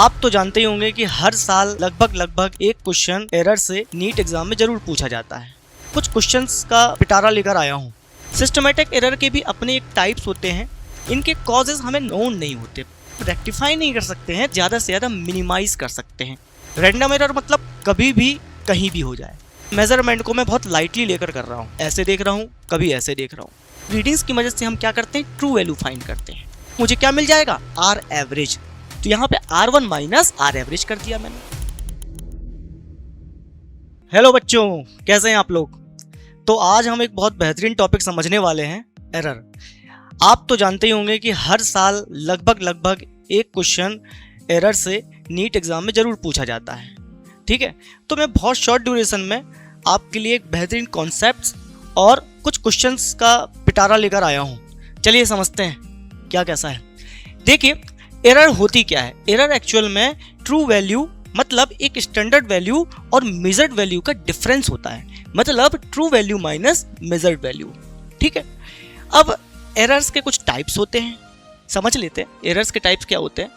आप तो जानते ही होंगे कि हर साल लगभग एक क्वेश्चन एरर से नीट एग्जाम में जरूर पूछा जाता है। कुछ क्वेश्चंस का पिटारा लेकर आया हूँ। सिस्टमेटिक एरर के भी अपने एक टाइप्स होते हैं। इनके कॉजेज हमें नोन नहीं होते, रेक्टिफाई नहीं कर सकते हैं, ज़्यादा से ज़्यादा मिनिमाइज कर सकते हैं। रैंडम एरर मतलब कभी भी कहीं भी हो जाए। मेजरमेंट को मैं बहुत लाइटली लेकर कर रहा हूँ, ऐसे देख रहा हूँ, कभी ऐसे देख रहा हूँ। रीडिंग्स की मदद से हम क्या करते हैं, ट्रू वैल्यू फाइंड करते हैं। मुझे क्या मिल जाएगा, आर एवरेज। तो यहाँ पे R1 माइनस आर एवरेज कर दिया मैंने। हेलो बच्चों, कैसे हैं आप लोग। तो आज हम एक बहुत बेहतरीन टॉपिक समझने वाले हैं, एरर। आप तो जानते ही होंगे कि हर साल लगभग एक क्वेश्चन एरर से नीट एग्जाम में जरूर पूछा जाता है। ठीक है, तो मैं बहुत शॉर्ट ड्यूरेशन में आपके लिए एक बेहतरीन कॉन्सेप्ट्स और कुछ क्वेश्चंस का पिटारा लेकर आया हूँ। चलिए समझते हैं क्या कैसा है। देखिए, एरर होती क्या है। एरर एक्चुअल में ट्रू वैल्यू मतलब एक स्टैंडर्ड वैल्यू और मेजर्ड वैल्यू का डिफरेंस होता है, मतलब true value minus measured value. ठीक है, अब एरर्स के कुछ टाइप्स होते हैं, समझ लेते हैं एरर्स के टाइप्स क्या होते हैं।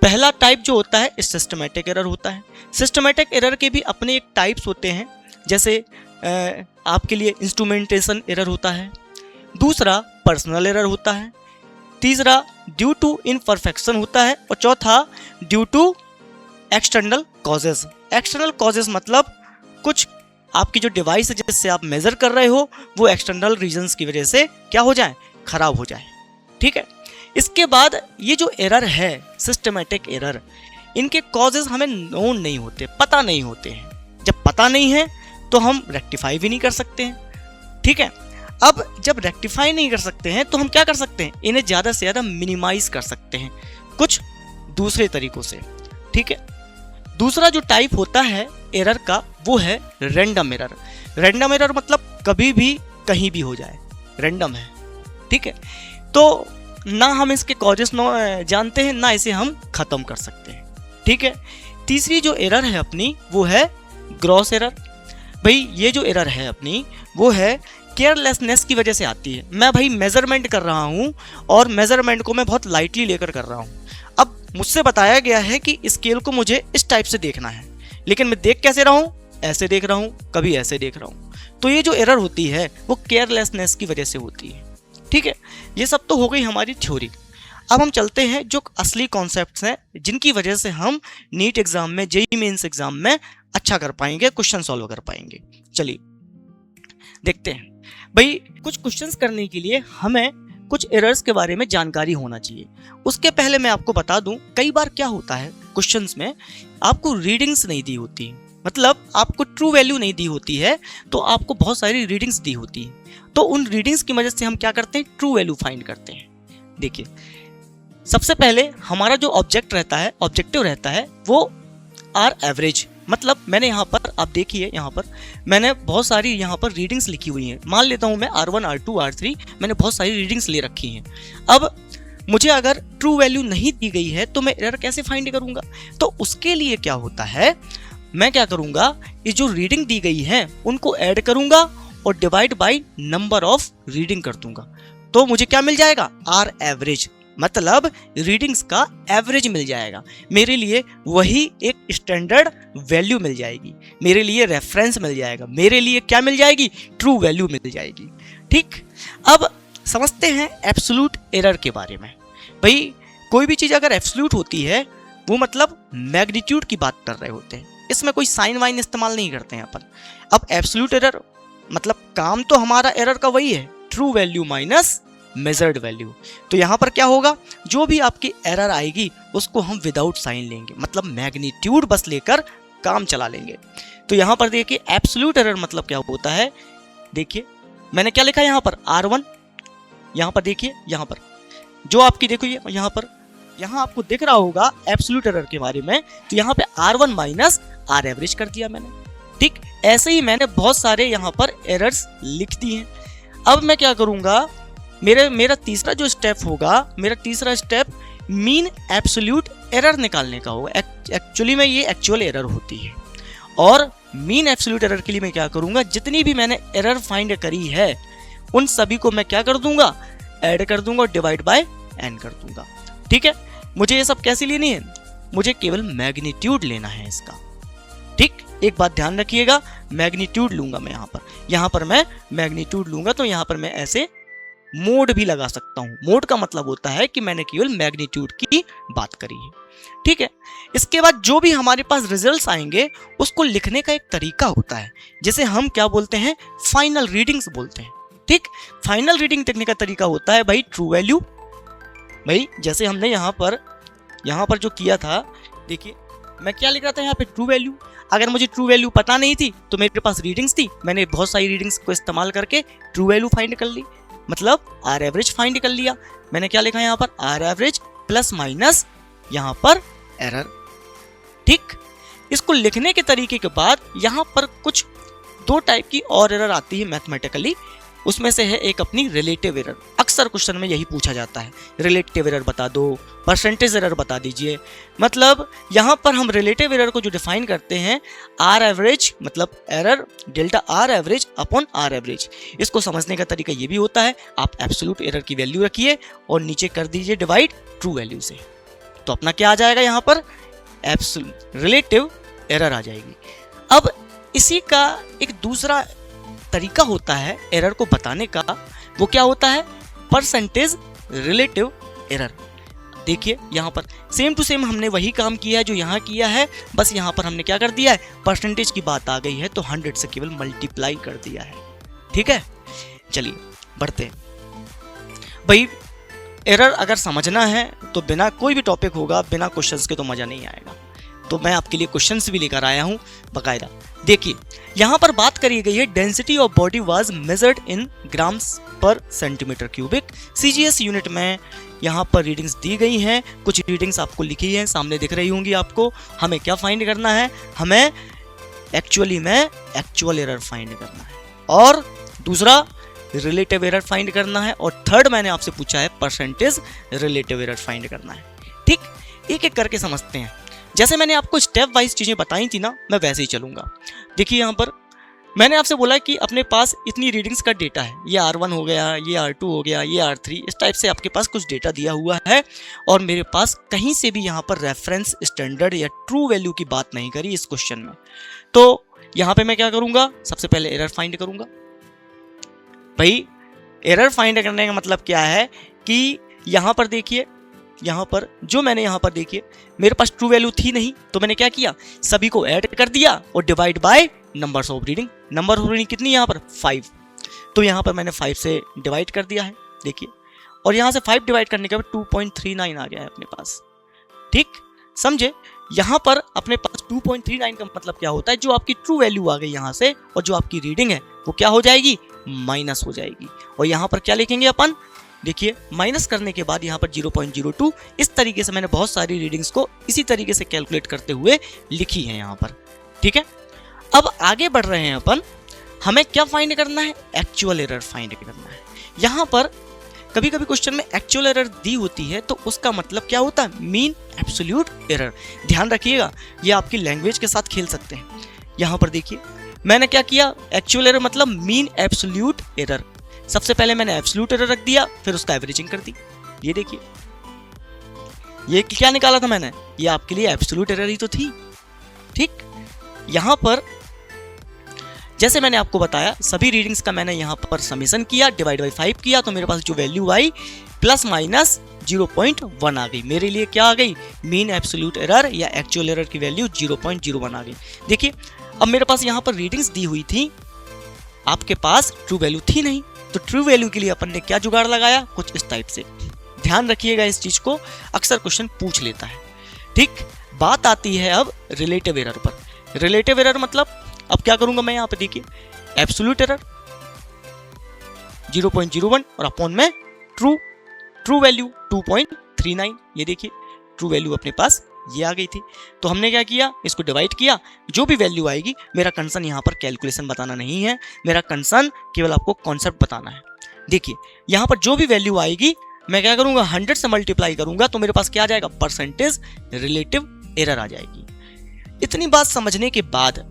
पहला टाइप जो होता है सिस्टमेटिक एरर होता है। सिस्टमेटिक एरर के भी अपने एक टाइप्स होते हैं, जैसे आपके लिए इंस्ट्रूमेंटेशन एरर होता है, दूसरा पर्सनल एरर होता है, तीसरा ड्यू टू इनपरफेक्शन होता है, और चौथा due to external causes. External causes मतलब कुछ आपकी जो डिवाइस है जिससे आप मेजर कर रहे हो वो एक्सटर्नल रीजंस की वजह से क्या हो जाए, खराब हो जाए। ठीक है, इसके बाद ये जो एरर है सिस्टमेटिक एरर, इनके कॉजेस हमें नोन नहीं होते, पता नहीं होते हैं। जब पता नहीं है तो हम रेक्टिफाई भी नहीं कर सकते हैं। ठीक है, अब जब रेक्टिफाई नहीं कर सकते हैं तो हम क्या कर सकते हैं, इन्हें ज़्यादा से ज़्यादा मिनिमाइज कर सकते हैं कुछ दूसरे तरीकों से। ठीक है, दूसरा जो टाइप होता है एरर का वो है रैंडम एरर। रैंडम एरर मतलब कभी भी कहीं भी हो जाए, रैंडम है। ठीक है, तो ना हम इसके कॉजेस जानते हैं, ना इसे हम ख़त्म कर सकते हैं। ठीक है, तीसरी जो एरर है अपनी वो है ग्रॉस एरर। भाई ये जो एरर है अपनी वो है केयरलेसनेस की वजह से आती है। मैं भाई मेजरमेंट कर रहा हूँ और मेजरमेंट को मैं बहुत लाइटली लेकर कर रहा हूँ। अब मुझसे बताया गया है कि स्केल को मुझे इस टाइप से देखना है, लेकिन मैं देख कैसे रहा हूँ, ऐसे देख रहा हूँ, कभी ऐसे देख रहा हूँ। तो ये जो एरर होती है वो केयरलेसनेस की वजह से होती है। ठीक है, ये सब तो हो गई हमारी थ्योरी। अब हम चलते हैं जो असली कॉन्सेप्ट्स हैं जिनकी वजह से हम नीट एग्जाम में, जेईई मेंस एग्जाम में अच्छा कर पाएंगे, क्वेश्चन सॉल्व कर पाएंगे। चलिए देखते हैं। भाई कुछ क्वेश्चंस करने के लिए हमें कुछ एरर्स के बारे में जानकारी होना चाहिए। उसके पहले मैं आपको बता दूं, कई बार क्या होता है क्वेश्चंस में आपको रीडिंग्स नहीं दी होती, मतलब आपको ट्रू वैल्यू नहीं दी होती है, तो आपको बहुत सारी रीडिंग्स दी होती है। तो उन रीडिंग्स की मदद से हम क्या करते हैं, ट्रू वैल्यू फाइंड करते हैं। देखिए, सबसे पहले हमारा जो ऑब्जेक्टिव रहता है वो आर एवरेज। मतलब मैंने यहाँ पर, आप देखिए यहाँ पर मैंने बहुत सारी यहाँ पर रीडिंग्स लिखी हुई हैं। मान लेता हूँ मैं R1, R2, R3, मैंने बहुत सारी रीडिंग्स ले रखी हैं। अब मुझे अगर ट्रू वैल्यू नहीं दी गई है तो मैं एरर कैसे फाइंड करूँगा। तो उसके लिए क्या होता है, मैं क्या करूँगा, ये जो रीडिंग दी गई है उनको ऐड करूँगा और divide by number of reading कर दूंगा। तो मुझे क्या मिल जाएगा, आर एवरेज, मतलब रीडिंग्स का एवरेज मिल जाएगा। मेरे लिए वही एक स्टैंडर्ड वैल्यू मिल जाएगी, मेरे लिए रेफरेंस मिल जाएगा, मेरे लिए क्या मिल जाएगी, ट्रू वैल्यू मिल जाएगी। ठीक, अब समझते हैं एब्सोल्यूट एरर के बारे में। भाई कोई भी चीज़ अगर एब्सोल्यूट होती है वो मतलब मैग्नीट्यूड की बात कर रहे होते हैं, इसमें कोई साइन वाइन इस्तेमाल नहीं करते हैं अपन। अब एब्सोल्यूट एरर मतलब काम तो हमारा एरर का वही है, true value minus measured value. तो यहाँ पर क्या होगा, जो भी आपकी एरर आएगी उसको हम विदाउट साइन लेंगे, मतलब मैग्नीट्यूड बस लेकर काम चला लेंगे। तो यहाँ पर देखिए एब्सोल्यूट एरर मतलब क्या होता है। देखिए मैंने क्या लिखा है यहाँ पर, R1। यहाँ पर देखिए, यहाँ पर जो आपकी देखो ये यहाँ आपको दिख रहा होगा एब्सोल्यूट एरर के बारे में। तो यहाँ पे R1 माइनस आर एवरेज कर दिया मैंने। ठीक, ऐसे ही मैंने बहुत सारे यहाँ पर एरर्स लिख दिए हैं। अब मैं क्या करूँगा, मेरा तीसरा जो स्टेप होगा, मेरा तीसरा स्टेप मीन एब्सोल्यूट एरर निकालने का होगा। एक्चुअली में ये एक्चुअल एरर होती है, और मीन एब्सोल्यूट एरर के लिए मैं क्या करूँगा, जितनी भी मैंने एरर फाइंड करी है उन सभी को मैं क्या कर दूंगा, ऐड कर दूंगा और डिवाइड बाय n कर दूंगा। ठीक है, मुझे ये सब कैसे लेनी है, मुझे केवल मैग्नीट्यूड लेना है इसका। ठीक, एक बात ध्यान रखिएगा, मैग्नीट्यूड लूंगा मैं यहाँ पर मैं मैग्नीट्यूड लूंगा तो यहाँ पर मैं ऐसे मोड भी लगा सकता हूं। मोड का मतलब होता है कि मैंने केवल मैग्नीट्यूड की बात करी है। ठीक है, इसके बाद जो भी हमारे पास रिजल्ट्स आएंगे उसको लिखने का एक तरीका होता है, जिसे हम क्या बोलते हैं, फाइनल रीडिंग्स बोलते हैं। ठीक, फाइनल रीडिंग लिखने का तरीका होता है भाई ट्रू वैल्यू। भाई जैसे हमने यहाँ पर जो किया था, देखिए मैं क्या लिख रहा था यहाँ पे, ट्रू वैल्यू। अगर मुझे ट्रू वैल्यू पता नहीं थी तो मेरे पास रीडिंग्स थी, मैंने बहुत सारी रीडिंग्स को इस्तेमाल करके ट्रू वैल्यू फाइंड कर ली, मतलब आर एवरेज फाइंड कर लिया। मैंने क्या लिखा यहाँ पर, आर एवरेज प्लस माइनस यहाँ पर एरर। ठीक, इसको लिखने के तरीके के बाद यहाँ पर कुछ दो टाइप की और एरर आती है मैथमेटिकली, उसमें से है एक अपनी रिलेटिव एरर। अक्सर क्वेश्चन में यही पूछा जाता है, रिलेटिव एरर बता दो, परसेंटेज एरर बता दीजिए। मतलब यहाँ पर हम रिलेटिव एरर को जो डिफाइन करते हैं, आर एवरेज मतलब error delta R average upon R average. इसको समझने का तरीका ये भी होता है, आप एब्सोल्यूट एरर की वैल्यू रखिए और नीचे कर दीजिए डिवाइड ट्रू वैल्यू से, तो अपना क्या आ जाएगा यहाँ पर, रिलेटिव एरर आ जाएगी। अब इसी का एक दूसरा तरीका होता है एरर को बताने का, वो क्या होता है, परसेंटेज रिलेटिव एरर। देखिए यहाँ पर सेम टू सेम हमने वही काम किया है जो यहाँ किया है, बस यहाँ पर हमने क्या कर दिया है, परसेंटेज की बात आ गई है तो 100 से केवल मल्टीप्लाई कर दिया है। ठीक है, चलिए बढ़ते हैं। भाई एरर अगर समझना है तो बिना कोई भी टॉपिक होगा, बिना क्वेश्चंस के तो मजा नहीं आएगा, तो मैं आपके लिए क्वेश्चंस भी लेकर आया हूं बकायदा। देखिए यहाँ पर बात करी गई है, density of body was measured in grams पर सेंटीमीटर क्यूबिक। सीजीएस यूनिट में यहाँ पर रीडिंग्स दी गई हैं, कुछ रीडिंग्स आपको लिखी हैं, सामने दिख रही होंगी आपको। हमें क्या फाइंड करना है, हमें एक्चुअली में एक्चुअल एरर फाइंड करना है, और दूसरा रिलेटिव एरर फाइंड करना है, और थर्ड मैंने आपसे पूछा है परसेंटेज रिलेटिव एरर फाइंड करना है। ठीक, एक एक करके समझते हैं। जैसे मैंने आपको स्टेप वाइज चीजें बताई थी ना, मैं वैसे ही चलूंगा। देखिए यहाँ पर मैंने आपसे बोला कि अपने पास इतनी रीडिंग्स का डेटा है, ये R1 हो गया, ये R2 हो गया, ये R3, इस टाइप से आपके पास कुछ डेटा दिया हुआ है, और मेरे पास कहीं से भी यहाँ पर रेफरेंस स्टैंडर्ड या ट्रू वैल्यू की बात नहीं करी इस क्वेश्चन में। तो यहाँ पे मैं क्या करूंगा, सबसे पहले एरर फाइंड करूंगा। भाई एरर फाइंड करने का मतलब क्या है कि यहाँ पर देखिए, यहाँ पर जो मैंने यहाँ पर देखिए मेरे पास ट्रू वैल्यू थी नहीं, तो मैंने क्या किया, सभी को ऐड कर दिया और divide by numbers of reading. Number of reading कितनी यहाँ पर 5, तो यहाँ पर मैंने 5 से डिवाइड कर दिया है, देखिए, और यहाँ से 5 डिवाइड करने के बाद 2.39 आ गया है अपने पास। ठीक, समझे, यहाँ पर अपने पास 2.39 का मतलब क्या होता है, जो आपकी ट्रू वैल्यू आ गई यहाँ से और जो आपकी रीडिंग है वो क्या हो जाएगी, माइनस हो जाएगी। और यहाँ पर क्या लिखेंगे अपन, देखिए माइनस करने के बाद यहाँ पर 0.02। इस तरीके से मैंने बहुत सारी रीडिंग्स को इसी तरीके से कैलकुलेट करते हुए लिखी है यहाँ पर। ठीक है, अब आगे बढ़ रहे हैं अपन, हमें क्या फाइंड करना है, एक्चुअल एरर फाइंड करना है। यहाँ पर कभी कभी क्वेश्चन में एक्चुअल एरर दी होती है तो उसका मतलब क्या होता है, मीन एब्सोल्यूट एरर। ध्यान रखिएगा, ये आपकी लैंग्वेज के साथ खेल सकते हैं। यहाँ पर देखिए मैंने क्या किया, एक्चुअल एरर मतलब मीन एब्सोल्यूट एरर। सबसे पहले मैंने एब्सोल्यूट एरर रख दिया, फिर उसका एवरेजिंग कर दी। ये देखिए, ये क्या निकाला था मैंने, ये आपके लिए एब्सोल्यूट एरर ही तो थी। ठीक, यहाँ पर जैसे मैंने आपको बताया, सभी रीडिंग्स का मैंने यहाँ पर समेशन किया, डिवाइड बाई 5 किया, तो मेरे पास जो वैल्यू आई प्लस माइनस 0.1 आ गई। मेरे लिए क्या आ गई, मीन एब्सोल्यूट एरर या एक्चुअल एरर की वैल्यू 0.01 आ गई। देखिए अब मेरे पास यहाँ पर रीडिंग्स दी हुई थी, आपके पास ट्रू वैल्यू थी नहीं, तो ट्रू वैल्यू के लिए अपन ने क्या जुगाड़ लगाया, कुछ इस टाइप से। ध्यान रखिएगा इस चीज को, अक्सर क्वेश्चन पूछ लेता है। ठीक, बात आती है अब रिलेटिव एरर पर। रिलेटिव एरर मतलब अब क्या करूंगा मैं यहाँ पे, देखिए एब्सोल्यूट एरर 0.01 और अपॉन में ट्रू वैल्यू 2.39। ये देखिए ट्रू वैल्यू अपने पास ये आ गई थी, तो हमने क्या किया, इसको डिवाइड किया, जो भी वैल्यू आएगी, मेरा कंसर्न यहाँ पर कैलकुलेशन बताना नहीं है, मेरा कंसर्न केवल आपको कॉन्सेप्ट बताना है। देखिए यहाँ पर जो भी वैल्यू आएगी मैं क्या करूंगा, 100 से मल्टीप्लाई करूंगा, तो मेरे पास क्या आ जाएगा, परसेंटेज रिलेटिव एरर आ जाएगी। इतनी बात समझने के बाद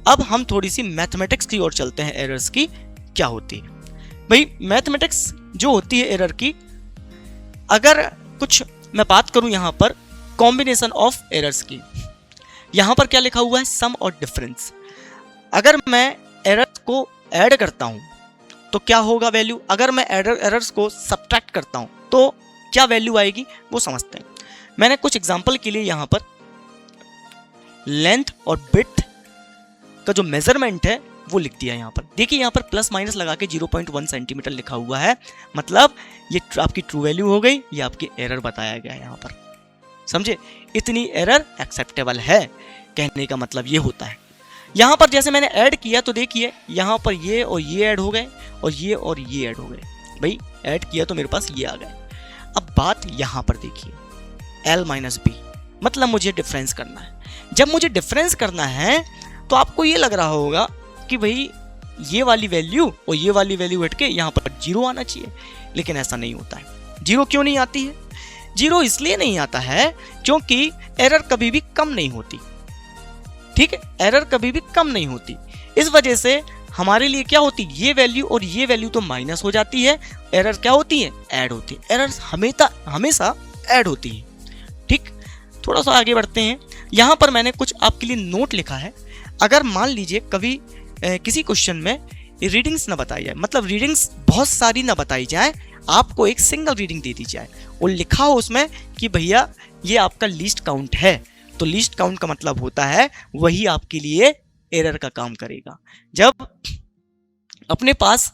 अब हम थोड़ी सी मैथमेटिक्स की ओर चलते हैं, एरर्स की क्या होती है। भाई मैथमेटिक्स जो होती है एरर की, अगर कुछ मैं बात करूं यहाँ पर, कॉम्बिनेशन ऑफ एरर्स की। यहाँ पर क्या लिखा हुआ है, सम और डिफरेंस। अगर मैं एरर्स को ऐड करता हूँ तो क्या होगा वैल्यू, अगर मैं एरर्स को सब्ट्रैक्ट करता हूँ तो क्या वैल्यू आएगी, वो समझते हैं। मैंने कुछ एग्जांपल के लिए यहाँ पर लेंथ और विड्थ का जो मेजरमेंट है वो लिख दिया। यहाँ पर देखिए, यहाँ पर प्लस माइनस लगा के 0.1 सेंटीमीटर लिखा हुआ है, मतलब ये आपकी ट्रू वैल्यू हो गई, ये आपकी एरर बताया गया है यहाँ पर। समझे, इतनी एरर एक्सेप्टेबल है, कहने का मतलब ये होता है। यहाँ पर जैसे मैंने ऐड किया तो देखिए यहाँ पर ये और ये ऐड हो गए और ये ऐड हो गए। भाई ऐड किया तो मेरे पास ये आ गए। अब बात यहाँ पर देखिए, L माइनस बी, मतलब मुझे डिफरेंस करना है। जब मुझे डिफरेंस करना है तो आपको ये लग रहा होगा कि भाई ये वाली वैल्यू और ये वाली वैल्यू हट के यहाँ पर 0 आना चाहिए, लेकिन ऐसा नहीं होता है। 0 क्यों नहीं आती है? 0 इसलिए नहीं आता है क्योंकि एरर कभी भी कम नहीं होती। ठीक है, एरर कभी भी कम नहीं होती। इस वजह से हमारे लिए क्या होती है, ये वैल्यू और ये वैल्यू तो माइनस हो जाती है, एरर क्या होती है, ऐड होती है। एरर हमेशा ऐड होती है। ठीक, थोड़ा सा आगे बढ़ते हैं। यहाँ पर मैंने कुछ आपके लिए नोट लिखा है। अगर मान लीजिए कभी किसी क्वेश्चन में रीडिंग्स ना बताई जाए, मतलब रीडिंग्स बहुत सारी ना बताई जाए, आपको एक सिंगल रीडिंग दे दी जाए और लिखा हो उसमें कि भैया ये आपका लीस्ट काउंट है, तो लीस्ट काउंट का मतलब होता है वही आपके लिए एरर का काम करेगा। जब अपने पास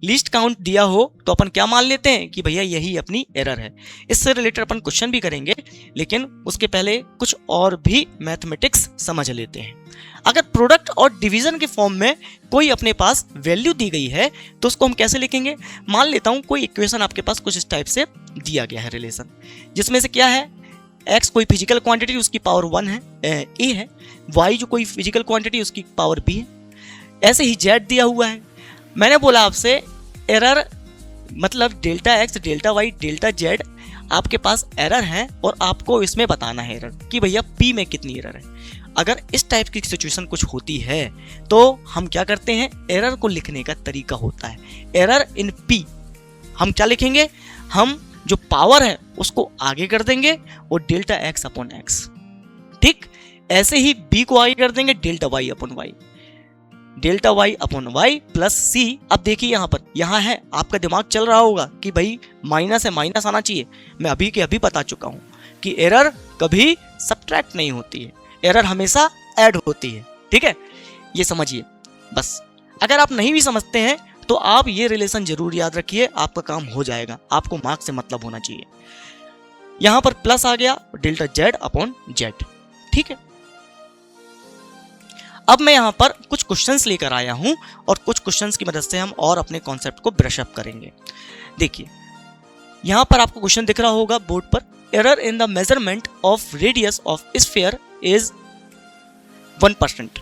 लीस्ट काउंट दिया हो तो अपन क्या मान लेते हैं कि भैया यही अपनी एरर है। इससे रिलेटेड अपन क्वेश्चन भी करेंगे, लेकिन उसके पहले कुछ और भी मैथमेटिक्स समझ लेते हैं। अगर प्रोडक्ट और डिवीजन के फॉर्म में कोई अपने पास वैल्यू दी गई है तो उसको हम कैसे लिखेंगे। मान लेता हूं कोई इक्वेशन आपके पास कुछ इस टाइप से दिया गया है रिलेशन, जिसमें से क्या है, x कोई फिजिकल क्वांटिटी उसकी पावर 1 है, a है, y जो कोई फिजिकल क्वांटिटी उसकी पावर b है, ऐसे ही z दिया हुआ है। मैंने बोला आपसे एरर मतलब delta x, delta y, delta z आपके पास एरर है और आपको इसमें बताना है एरर कि भैया p में कितनी एरर है। अगर इस टाइप की सिचुएशन कुछ होती है तो हम क्या करते हैं, एरर को लिखने का तरीका होता है एरर इन p। हम क्या लिखेंगे, हम जो पावर है उसको आगे कर देंगे और डेल्टा x अपॉन x। ठीक, ऐसे ही b को आगे कर देंगे delta y upon y, delta y upon y plus c। अब देखिए यहाँ है, आपका दिमाग चल रहा होगा कि भाई माइनस है, माइनस आना चाहिए। मैं अभी के अभी बता चुका हूँ कि एरर कभी सब्ट्रैक्ट नहीं होती है, एरर हमेशा ऐड होती है। ठीक है, ये समझिए बस। अगर आप नहीं भी समझते हैं तो आप ये रिलेशन जरूर याद रखिए, आपका काम हो जाएगा, आपको मार्क्स से मतलब होना चाहिए। यहां पर प्लस आ गया डेल्टा z अपॉन z। ठीक है, अब मैं यहां पर कुछ क्वेश्चंस लेकर आया हूं और कुछ क्वेश्चंस की मदद से हम और अपने कॉन्सेप्ट को ब्रश अप करेंगे। देखिए यहां पर आपको क्वेश्चन दिख रहा होगा बोर्ड पर, error in the measurement of radius of sphere is 1%।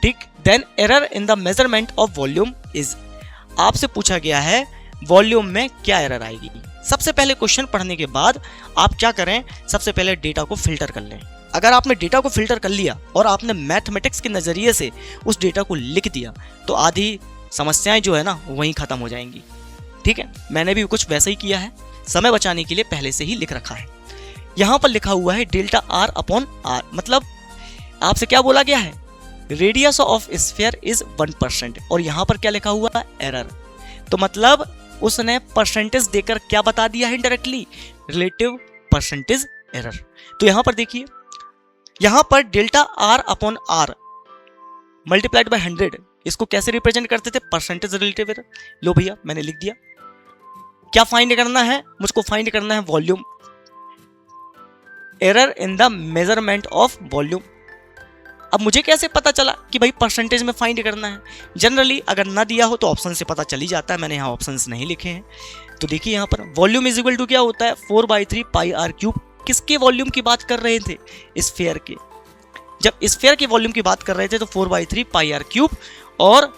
ठीक, then error in the measurement of volume is. आपसे पूछा गया है वॉल्यूम में क्या एरर आएगी। सबसे पहले क्वेश्चन पढ़ने के बाद आप क्या करें, सबसे पहले डेटा को फिल्टर कर लें। अगर आपने डेटा को फिल्टर कर लिया और आपने मैथमेटिक्स के नज़रिए से उस डेटा को लिख दिया तो आधी समस्याएं जो है ना वहीं ख़त्म हो जाएंगी। ठीक है, मैंने भी कुछ वैसा ही किया है, समय बचाने के लिए पहले से ही लिख रखा है। यहाँ पर लिखा हुआ है डेल्टा r अपॉन r, मतलब आपसे क्या बोला गया है, रेडियस ऑफ स्फीयर इज 1%, और यहाँ पर क्या लिखा हुआ है, एरर। तो मतलब उसने परसेंटेज देकर क्या बता दिया है इनडायरेक्टली, रिलेटिव परसेंटेज एरर। तो यहाँ पर देखिए, यहाँ पर delta r upon r multiplied by 100, इसको कैसे रिप्रेजेंट करते थे, परसेंटेज रिलेटिव एरर। लो भैया मैंने लिख दिया। क्या फाइंड करना है, मुझको फाइंड करना है volume, error in the measurement of volume. अब मुझे कैसे पता चला कि भाई परसेंटेज में फाइंड करना है। जनरली अगर ना दिया हो तो ऑप्शन से पता चल ही जाता है, मैंने यहाँ ऑप्शंस नहीं लिखे हैं। तो देखिए यहाँ पर वॉल्यूम इज इक्वल टू क्या होता है, 4/3 पाई r क्यूब। किसके वॉल्यूम की बात कर रहे थे, स्फीयर के। जब स्फीयर के वॉल्यूम की बात कर रहे थे तो 4/3 पाई r क्यूब, और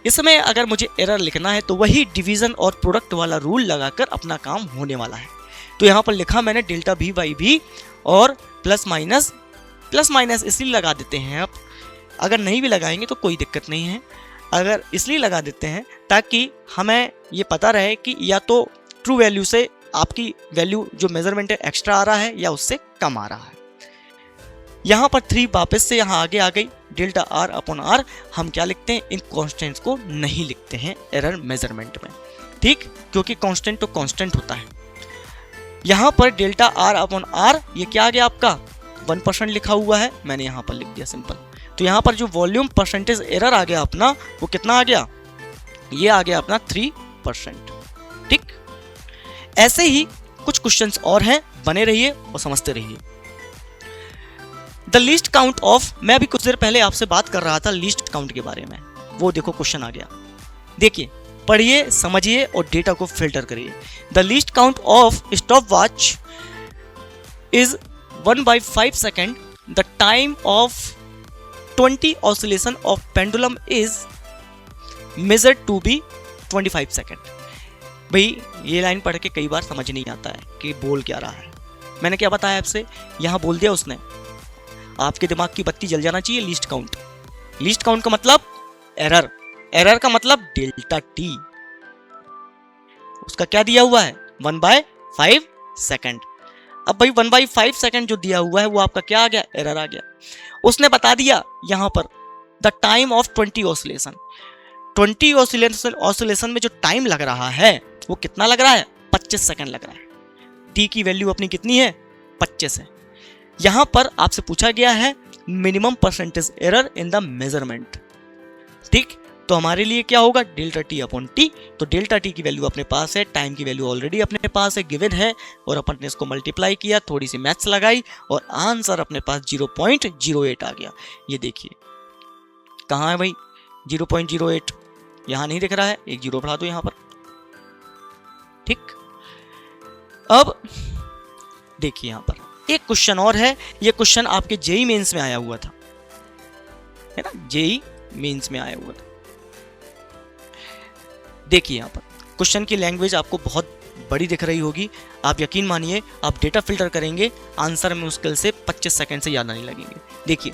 इसमें अगर मुझे एरर लिखना है तो वही डिवीजन और प्रोडक्ट वाला रूल लगाकर अपना काम होने वाला है। तो यहाँ पर लिखा मैंने डेल्टा v बाई v, और प्लस माइनस इसलिए लगा देते हैं। आप अगर नहीं भी लगाएंगे तो कोई दिक्कत नहीं है, अगर इसलिए लगा देते हैं ताकि हमें ये पता रहे कि या तो ट्रू वैल्यू से आपकी वैल्यू जो मेजरमेंट है एक्स्ट्रा आ रहा है या उससे कम आ रहा है। यहाँ पर 3 वापस से यहाँ आगे आ गई, डेल्टा आर अपॉन आर हम क्या लिखते हैं, इन कॉन्स्टेंट्स को नहीं लिखते हैं एरर मेजरमेंट में, ठीक, क्योंकि कांस्टेंट तो कांस्टेंट होता है। यहाँ पर डेल्टा आर अपॉन आर ये क्या आ गया आपका 1% लिखा हुआ है, मैंने यहाँ पर लिख दिया सिंपल। तो यहाँ पर जो वॉल्यूम परसेंटेज एरर आ गया अपना वो कितना आ गया, ये आ गया अपना 3%, ठीक। ऐसे ही कुछ क्वेश्चंस और हैं, बने रहिए और समझते रहिए। द लीस्ट काउंट ऑफ, मैं अभी कुछ देर पहले आपसे बात कर रहा था लीस्ट काउंट के बारे में, वो देखो क्वेश्चन आ गया। देखिए, पढ़िए, समझिए और डेटा को फिल्टर करिए। The least count of stop watch is 1/5 second. The time of 20 oscillation of pendulum is measured to be 25 second. भाई ये लाइन पढ़ के कई बार समझ नहीं आता है कि बोल क्या रहा है। मैंने क्या बताया आपसे, यहां बोल दिया उसने, आपके दिमाग की बत्ती जल जाना चाहिए। लीस्ट काउंट, लीस्ट काउंट का मतलब एरर, एरर का मतलब डेल्टा टी, उसका क्या दिया हुआ है 1/5 सेकेंड। अब भाई 1/5 सेकेंड जो दिया हुआ है वो आपका क्या आ गया, एरर आ गया। उसने बता दिया यहां पर the time of 20 oscillation, 20 oscillation में जो टाइम लग रहा है वो कितना लग रहा है, 25 सेकेंड लग रहा है। टी की वैल्यू अपनी कितनी है, 25 है। यहां पर आपसे पूछा गया है minimum percentage error in the measurement, ठीक। तो हमारे लिए क्या होगा, डेल्टा टी अपॉन टी। तो डेल्टा टी की वैल्यू अपने पास है, टाइम की वैल्यू ऑलरेडी अपने पास है, गिवन है, और अपन ने इसको मल्टीप्लाई किया, थोड़ी सी मैथ्स लगाई और आंसर अपने पास 0.08 आ गया। ये देखिए कहाँ है भाई 0.08, यहां नहीं दिख रहा है, एक जीरो बढ़ा दो यहां पर, ठीक। अब देखिए यहां पर एक क्वेश्चन और है, ये क्वेश्चन आपके जेई मेंस में आया हुआ था, है ना, जेई मेंस में आया हुआ था। देखिए यहां पर क्वेश्चन की लैंग्वेज आपको बहुत बड़ी दिख रही होगी, आप यकीन मानिए आप डेटा फिल्टर करेंगे आंसर में मुश्किल से 25 सेकंड से ज़्यादा नहीं लगेंगे। देखिए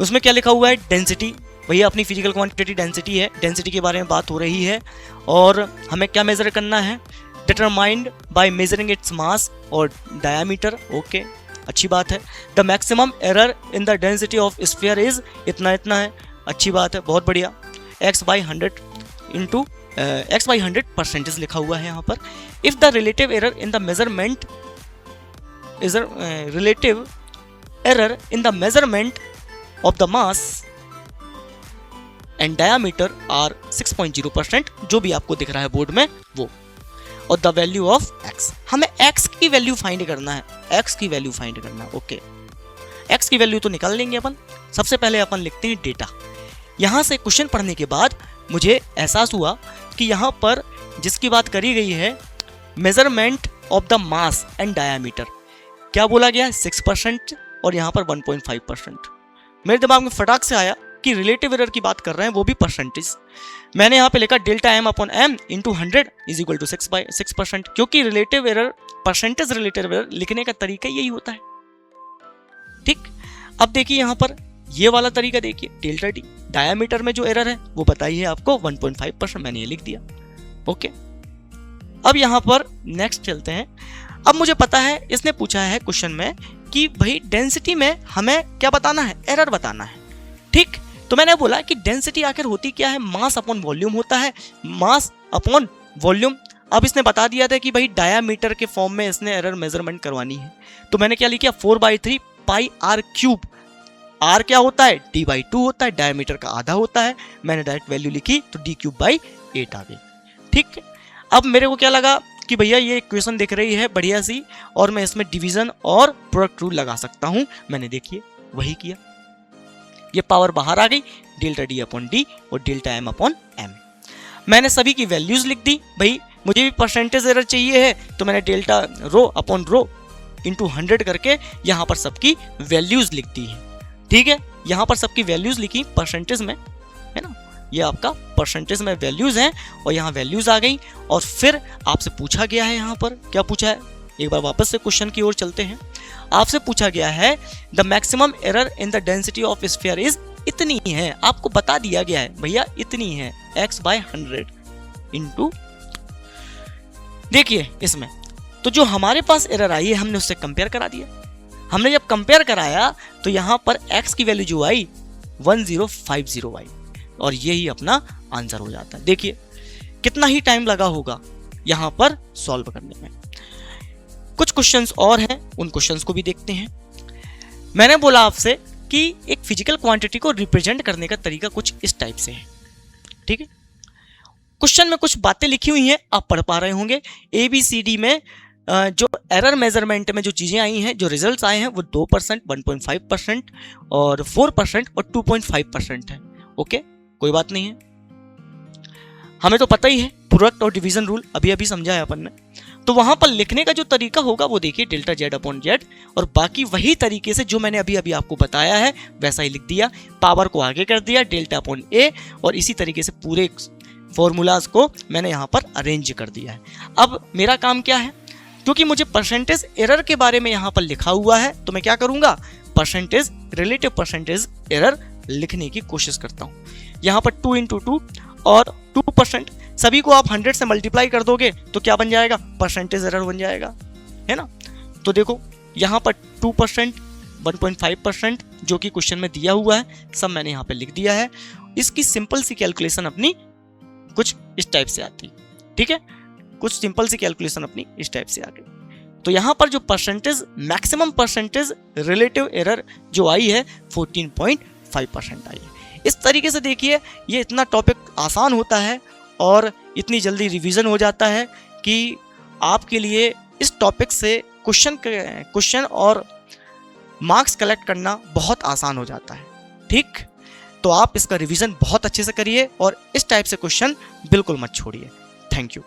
उसमें क्या लिखा हुआ है, डेंसिटी, भैया अपनी फिजिकल क्वांटिटी डेंसिटी है, डेंसिटी के बारे में बात हो रही है और हमें क्या मेजर करना है, determined by measuring its mass और डायामीटर, ओके अच्छी बात है। The maximum error in the density of sphere is इतना इतना है, अच्छी बात है, बहुत बढ़िया। x/100 इंटू x/100 परसेंटेज लिखा हुआ है यहाँ पर। If the relative error in the measurement is relative error in the measurement of the mass and diameter are 6.0%, जो भी आपको दिख रहा है बोर्ड में वो, और द वैल्यू ऑफ x, हमें x की वैल्यू फाइंड करना है, x की वैल्यू फाइंड करना है, ओके। x की वैल्यू तो निकाल लेंगे अपन, सबसे पहले अपन लिखते हैं डेटा। यहां से क्वेश्चन पढ़ने के बाद मुझे एहसास हुआ कि यहाँ पर जिसकी बात करी गई है measurement of the mass and diameter, क्या बोला गया है 6% और यहाँ पर 1.5%। मेरे दिमाग में फटाक से आया कि रिलेटिव एरर की बात कर रहे हैं वो भी परसेंटेज, मैंने यहाँ पे लिखा delta m upon m into 100 is equal to 6%, क्योंकि relative error, percentage relative error लिखने का तरीका यही होता है, ठीक। अब देखिए यहाँ पर ये वाला तरीका देखिए, डेल्टा टी डायामीटर में जो एरर है वो बताइए आपको 1.5%, मैंने ये लिख दिया, ओके। अब यहाँ पर नेक्स्ट चलते हैं। अब मुझे पता है इसने पूछा है क्वेश्चन में कि भाई डेंसिटी में हमें क्या बताना है, एरर बताना है, ठीक। तो मैंने बोला कि डेंसिटी आखिर होती क्या है, मास अपॉन वॉल्यूम होता है, मास अपॉन वॉल्यूम। अब इसने बता दिया था कि भाई डायामीटर के फॉर्म में इसने एरर मेजरमेंट करवानी है, तो मैंने क्या लिखा 4/3 पाई आर क्यूब। आर क्या होता है, d/2 होता है, डायमीटर का आधा होता है, मैंने डायरेक्ट वैल्यू लिखी तो d³/8 आ गई, ठीक है। अब मेरे को क्या लगा कि भैया ये इक्वेशन दिख रही है बढ़िया सी और मैं इसमें डिवीजन और प्रोडक्ट रूल लगा सकता हूं, मैंने देखिए वही किया, ये पावर बाहर आ गई, डेल्टा d अपॉन d और डेल्टा m अपॉन m। मैंने सभी की वैल्यूज लिख दी, भाई मुझे भी परसेंटेज एरर चाहिए है तो मैंने delta rho upon rho into 100 करके यहाँ पर सबकी वैल्यूज लिख दी है, ठीक है। यहाँ पर सबकी वैल्यूज लिखी परसेंटेज में, है ना, ये आपका परसेंटेज में वैल्यूज हैं और यहाँ वैल्यूज आ गई। और फिर आपसे पूछा गया है, यहाँ पर क्या पूछा है, एक बार वापस से क्वेश्चन की ओर चलते हैं। आपसे पूछा गया है the maximum error in the density of sphere is इतनी है, आपको बता दिया गया है भैया इतनी है, x/100 इंटू, देखिए इसमें तो जो हमारे पास एरर आई है हमने उससे कंपेयर करा दिया। हमने जब कंपेयर कराया तो यहाँ पर x की वैल्यू जो आई 1050 आई और यही अपना आंसर हो जाता है। देखिए कितना ही टाइम लगा होगा यहाँ पर सॉल्व करने में। कुछ क्वेश्चंस और हैं, उन क्वेश्चंस को भी देखते हैं। मैंने बोला आपसे कि एक फिजिकल क्वांटिटी को रिप्रेजेंट करने का तरीका कुछ इस टाइप से है, ठीक है। क्वेश्चन में कुछ बातें लिखी हुई हैं, आप पढ़ पा रहे होंगे। ABCD में जो एरर मेजरमेंट में जो चीज़ें आई हैं, जो रिजल्ट्स आए हैं वो 2%, 1.5% और 4% और 2.5% है। ओके, कोई बात नहीं है, हमें तो पता ही है प्रोडक्ट और डिवीजन रूल अभी अभी समझा है अपन ने। तो वहां पर लिखने का जो तरीका होगा वो देखिए डेल्टा Z अपॉन Z, और बाकी वही तरीके से जो मैंने अभी अभी आपको बताया है वैसा ही लिख दिया, पावर को आगे कर दिया डेल्टा अपॉन A, और इसी तरीके से पूरे फॉर्मूलाज को मैंने यहाँ पर अरेंज कर दिया है। अब मेरा काम क्या है, क्योंकि मुझे परसेंटेज एरर के बारे में यहाँ पर लिखा हुआ है तो मैं क्या करूँगा, परसेंटेज रिलेटिव परसेंटेज एरर लिखने की कोशिश करता हूँ। यहाँ पर 2 × 2 और 2%, सभी को आप 100 से मल्टीप्लाई कर दोगे तो क्या बन जाएगा, परसेंटेज एरर बन जाएगा, है ना। तो देखो यहाँ पर 2%, 1.5% जो कि क्वेश्चन में दिया हुआ है सब मैंने यहाँ पे लिख दिया है। इसकी सिंपल सी कैलकुलेशन अपनी कुछ इस टाइप से आती है, ठीक है, कुछ सिंपल सी कैलकुलेशन अपनी इस टाइप से आ गई। तो यहाँ पर जो percentage maximum percentage relative error जो आई है 14.5% आई है। इस तरीके से देखिए ये इतना टॉपिक आसान होता है और इतनी जल्दी रिवीजन हो जाता है कि आपके लिए इस टॉपिक से क्वेश्चन और मार्क्स कलेक्ट करना बहुत आसान हो जाता है, ठीक। तो आप इसका रिवीजन बहुत अच्छे से करिए और इस टाइप से क्वेश्चन बिल्कुल मत छोड़िए। Thank you.